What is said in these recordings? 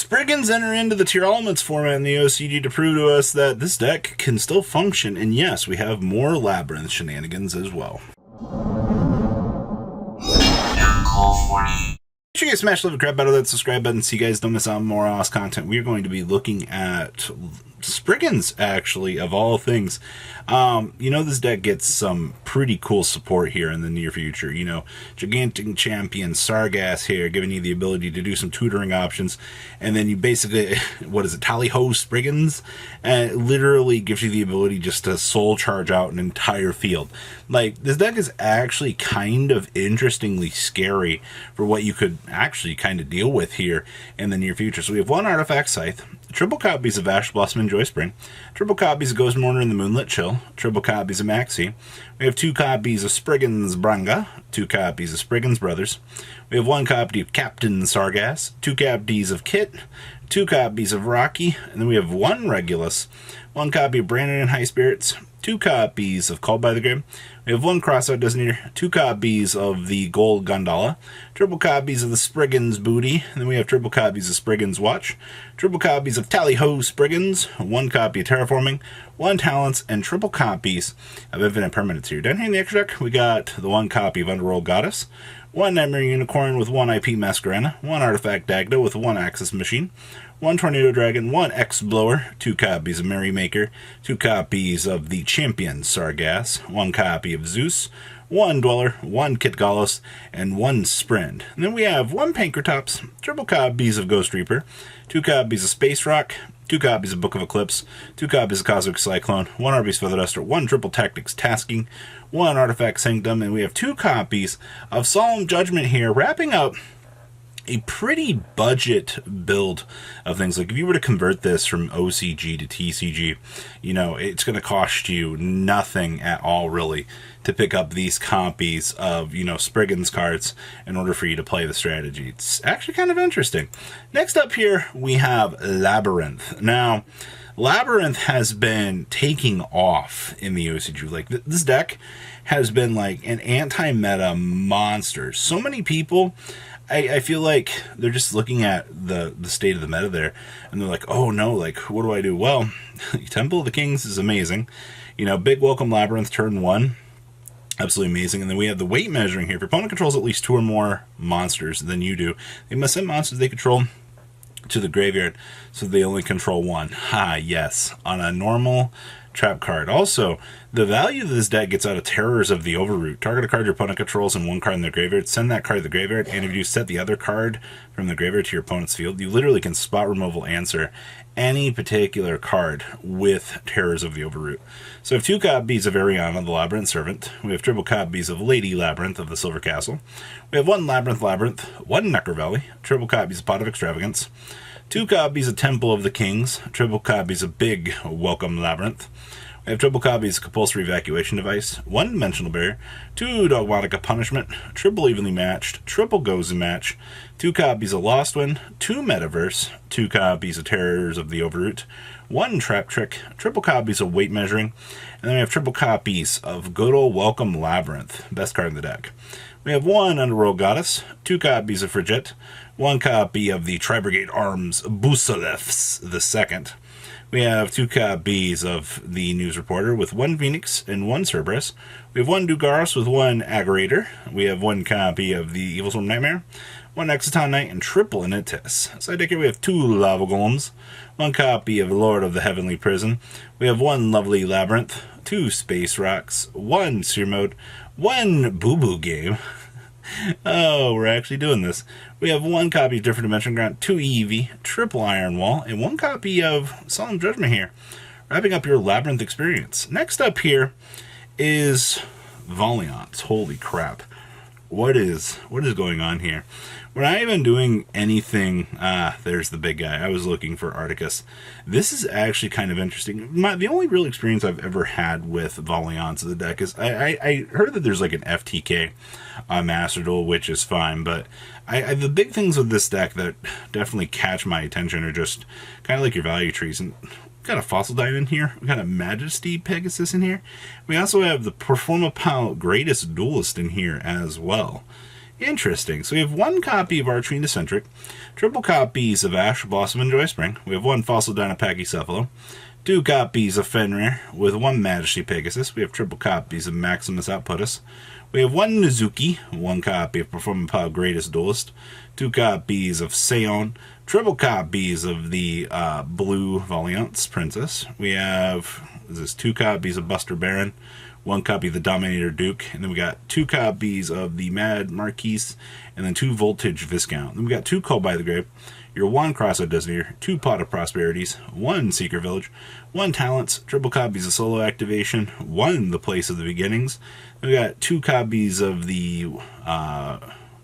Springans enter into the Tier Elements format in the OCG to prove to us that this deck can still function, and yes, we have more Labrynth shenanigans as well. Make sure you guys smash the crap out of that subscribe button so you guys don't miss out on more awesome content. We are going to be looking at Springans, actually, of all things. You know, this deck gets some pretty cool support here in the near future. You know, Gigantic Champion Sargass here, giving you the ability to do some tutoring options. And then you basically, what is it, Tally-Ho Springans? And it literally gives you the ability just to soul charge out an entire field. Like, this deck is actually kind of interestingly scary for what you could actually kind of deal with here in the near future. So we have one Artifact Scythe, triple copies of Ash Blossom and Joy Spring, triple copies of Ghost Mourner and the Moonlit Chill, triple copies of Maxi. We have 2 copies of Springans Branga, 2 copies of Springans Brothers. We have 1 copy of Captain Sargass, 2 copies of Kit, 2 copies of Rocky, and then we have 1 Regulus, 1 copy of Brandon and High Spirits, 2 copies of Called by the Grave. We have 1 Crossout Designator, 2 copies of the Gold Gondola, triple copies of the Springans Booty, and then we have triple copies of Springans Watch, triple copies of Tally-Ho Springans, 1 copy of Terraforming, 1 Talents, and triple copies of Infinite Permanence here. Down here in the extra deck, we got the 1 copy of Underworld Goddess, 1 Nightmare Unicorn with 1 IP Masquerena, 1 Artifact Dagda with 1 Axis Machine, 1 Tornado Dragon, 1 X-Blower, 2 copies of Merrymaker, 2 copies of the Champion Sargass, 1 copy of Zeus, 1 Dweller, 1 Kit Gallos, and 1 Sprint. And then we have 1 Pankratops, triple copies of Ghost Reaper, 2 copies of Space Rock, 2 copies of Book of Eclipse, 2 copies of Cosmic Cyclone, 1 Arby's Feather Duster, 1 Triple Tactics Tasking, 1 Artifact Sanctum, and we have 2 copies of Solemn Judgment here, wrapping up a pretty budget build of things. Like, if you were to convert this from OCG to TCG, you know, it's going to cost you nothing at all, really, to pick up these copies of, you know, Springans cards in order for you to play the strategy. It's actually kind of interesting. Next up here, we have Labrynth. Now, Labrynth has been taking off in the OCG. Like, this deck has been like an anti-meta monster. So many people, I feel like they're just looking at the state of the meta there, and they're like, oh no, like, what do I do? Well, Temple of the Kings is amazing. You know, big welcome Labrynth turn 1. Absolutely amazing. And then we have the weight measuring here. If your opponent controls at least 2 or more monsters than you do, they must send monsters they control to the graveyard, so they only control 1. Ha, yes. On a normal trap card. Also, the value that this deck gets out of Terrors of the Overroot. Target a card your opponent controls and 1 card in their graveyard. Send that card to the graveyard, and if you set the other card from the graveyard to your opponent's field, you literally can spot removal answer any particular card with Terrors of the Overroot. So we have 2 copies of Ariana, the Labyrinth Servant. We have triple copies of Lady Labrynth of the Silver Castle. We have 1 Labrynth, 1 Necker Valley, triple copies of Pot of Extravagance, 2 copies of Temple of the Kings, triple copies of Big Welcome Labrynth. We have triple copies of Compulsory Evacuation Device, 1 Dimensional Barrier, 2 Dogmatica Punishment, triple Evenly Matched, triple Goes and Match, 2 copies of Lost Wind, 2 Metaverse, 2 copies of Terrors of the Overroot, 1 Trap Trick, triple copies of Weight Measuring, and then we have triple copies of Good Ol' Welcome Labrynth, best card in the deck. We have 1 Underworld Goddess, 2 copies of Frigette, 1 copy of the Tri-Brigade Arms Busalefs II. We have 2 copies of the News Reporter with 1 Phoenix and 1 Cerberus. We have 1 Dugaros with 1 Aggregator. We have 1 copy of the Evil Storm Nightmare, 1 Exciton Knight, and triple Initis. Side deck here we have 2 Lava Golems, 1 copy of Lord of the Heavenly Prison. We have 1 Lovely Labrynth, 2 Space Rocks, 1 Seer Mode, 1 Boo Boo Game. Oh, we're actually doing this. We have 1 copy of Different Dimension Ground, 2 Eevee, triple Iron Wall, and 1 copy of Solemn Judgment here, wrapping up your Labrynth experience. Next up here is Vaylantz. Holy crap. What is going on here? We're not even doing anything. There's the big guy. I was looking for Articus. This is actually kind of interesting. The only real experience I've ever had with Vaylantz of the deck is I heard that there's like an FTK Master Duel, which is fine, but the big things with this deck that definitely catch my attention are just kind of like your value trees. And we've got a Fossil Diamond here. We've got a Majesty Pegasus in here. We also have the Performapal Greatest Duelist in here as well. Interesting. So we have one copy of Archery and Eccentric, triple copies of Ash, Blossom, and Joyspring. We have one Fossil Dynapachycephalo, two copies of Fenrir with one Majesty Pegasus. We have triple copies of Maximus Outputtus. We have one Nizuki, one copy of Performapal Greatest Duelist, two copies of Seon, triple copies of the blue Vaylantz Princess. We have two copies of Buster Baron, one copy of the Dominator Duke, and then we got two copies of the Mad Marquise, and then two Voltage Viscount. Then we got two Call by the Grave, your one Cross-Eyed Designator, two Pot of Prosperities, one Seeker Village, one Talents, triple copies of Solo Activation, one The Place of the Beginnings. Then we got two copies of the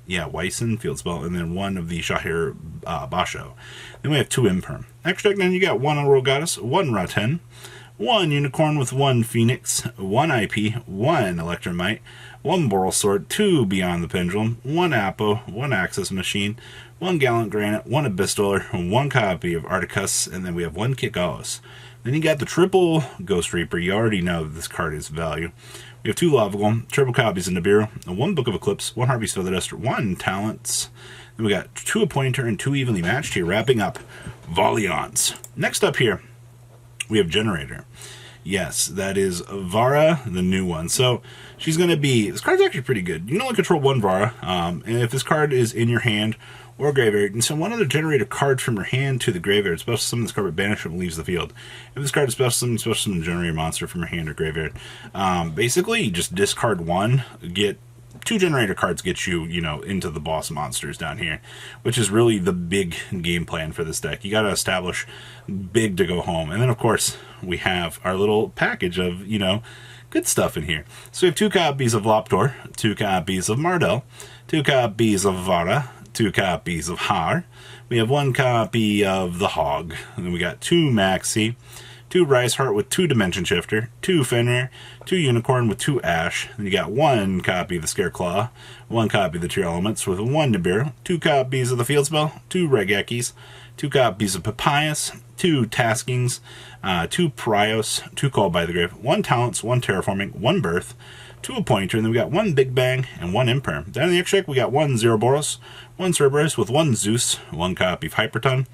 Wyson Field Spell, and then one of the Shahir Basho. Then we have two Imperm. Extra deck, then you got one Underworld Goddess, one Raten, one Unicorn with one Phoenix, one IP, one Electromite, one Boral Sword, two Beyond the Pendulum, one Apo, one Access Machine, one Gallant Granite, one Abyss Dweller, one copy of Articus, and then we have one Kit Gauss. Then you got the triple Ghost Reaper. You already know that this card is value. We have two Lava Golem, triple copies of Nibiru, one Book of Eclipse, one Harvey's Feather Duster, one Talents. Then we got two Appointer and two Evenly Matched here, wrapping up Vaylantz. Next up here, we have Generator. Yes, that is Vara, the new one. So she's going to be... This card's actually pretty good. You can only control one Vara, and if this card is in your hand or graveyard, you can send one other Generator card from your hand to the graveyard. Special summon this card with banishment and leaves the field. If this card is special summon the Generator monster from your hand or graveyard. Basically, you just discard one, get... two Generator cards get you, into the boss monsters down here, which is really the big game plan for this deck. You got to establish big to go home. And then, of course, we have our little package of, good stuff in here. So we have two copies of Loptor, two copies of Mardell, two copies of Vara, two copies of Har. We have one copy of the Hog. And then we got two Maxi, two Rise Heart with two Dimension Shifter, two Fenrir, two Unicorn with two Ash. Then you got one copy of the Scareclaw, one copy of the Tier Elements with one Nibiru, two copies of the Field Spell, two Regekis, two copies of Papyrus, two Taskings, two Prios, two Call by the Grave, one Talents, one Terraforming, one Birth, two Appointer, and then we got one Big Bang and one Imperm. Down in the extra deck, we got one Zeroboros, one Cerberus with one Zeus, one copy of Hyperton,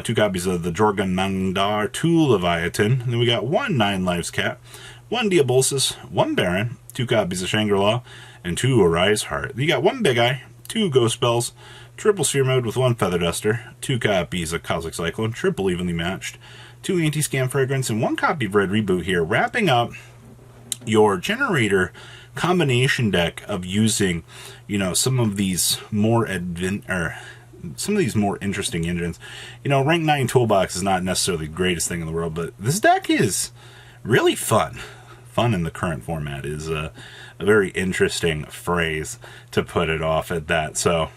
two copies of the Jorgen Mangdar, two Leviathan, and then we got one 9 Lives Cat, one Diabolsis, one Baron, two copies of Shangri-La, and two Arise Heart. Then you got one Big Eye, two Ghost Spells, triple Sphere Mode with one Feather Duster, two copies of Cosmic Cyclone, triple Evenly Matched, two Anti-Scam Fragrance, and one copy of Red Reboot here, wrapping up your Generator combination deck of using, some of these more some of these more interesting engines. Rank 9 Toolbox is not necessarily the greatest thing in the world, but this deck is really fun. Fun in the current format is a very interesting phrase to put it off at that. So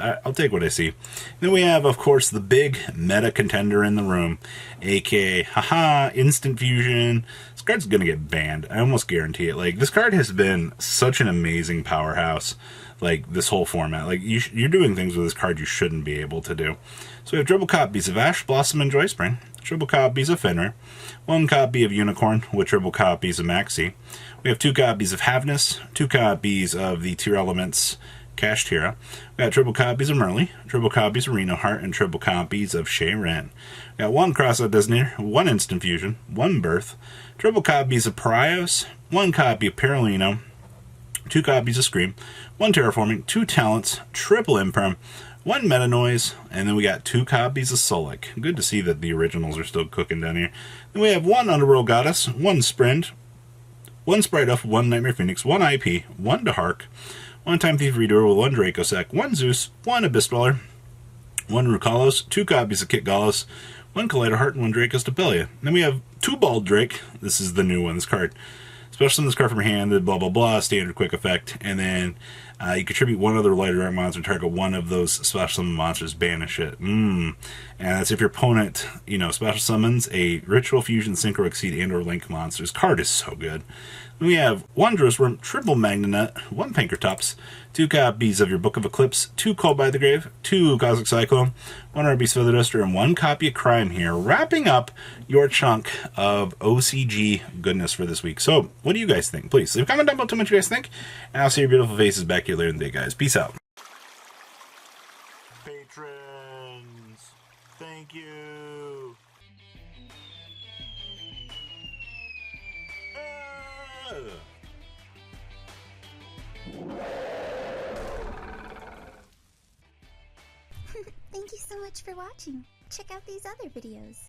I'll take what I see. Then we have, of course, the big meta contender in the room, aka Instant Fusion. This card's going to get banned. I almost guarantee it. This card has been such an amazing powerhouse, this whole format. You're doing things with this card you shouldn't be able to do. So we have triple copies of Ash, Blossom, and Joyspring, triple copies of Fenrir, one copy of Unicorn with triple copies of Maxi. We have two copies of Havness, two copies of the Tier Elements Cash Tira. We got triple copies of Merly, triple copies of Reno Heart, and triple copies of Shay Ren. We got one Cross-Eyed Designator, one Instant Fusion, one Birth, triple copies of Prios, one copy of Paralino, two copies of Scream, one Terraforming, two Talents, triple Imperm, one Meta Noise, and then we got two copies of Solic. Good to see that the originals are still cooking down here. Then we have one Underworld Goddess, one Sprint, one Sprite Up, one Nightmare Phoenix, one IP, one Dehark, one Time Thief Redoer with one Dracossack, one Zeus, one Abyss Dweller, one Rukalos, two copies of Kit Gallus, one Collider Heart, and one Dracos Depelia. Then we have two Bald Drake. This is the new one, this card. Special summon this card from your hand, blah, blah, blah, standard quick effect. And then you contribute one other lighter rank monster, target one of those special summon monsters, banish it. And that's if your opponent, special summons a Ritual Fusion, Synchro Exceed, and or Link monsters. Card is so good. Then we have one Drosworm, triple Magnanet, one Pankratops, two copies of your Book of Eclipse, two Called by the Grave, two Cosmic Cyclone, one Arby's Feather Duster, and one copy of Crime here, wrapping up your chunk of OCG goodness for this week. So, what do you guys think? Please leave a comment down below, tell me what you guys think, and I'll see your beautiful faces back here you later in the day, guys. Peace out. Patrons, thank you. Thank you so much for watching. Check out these other videos.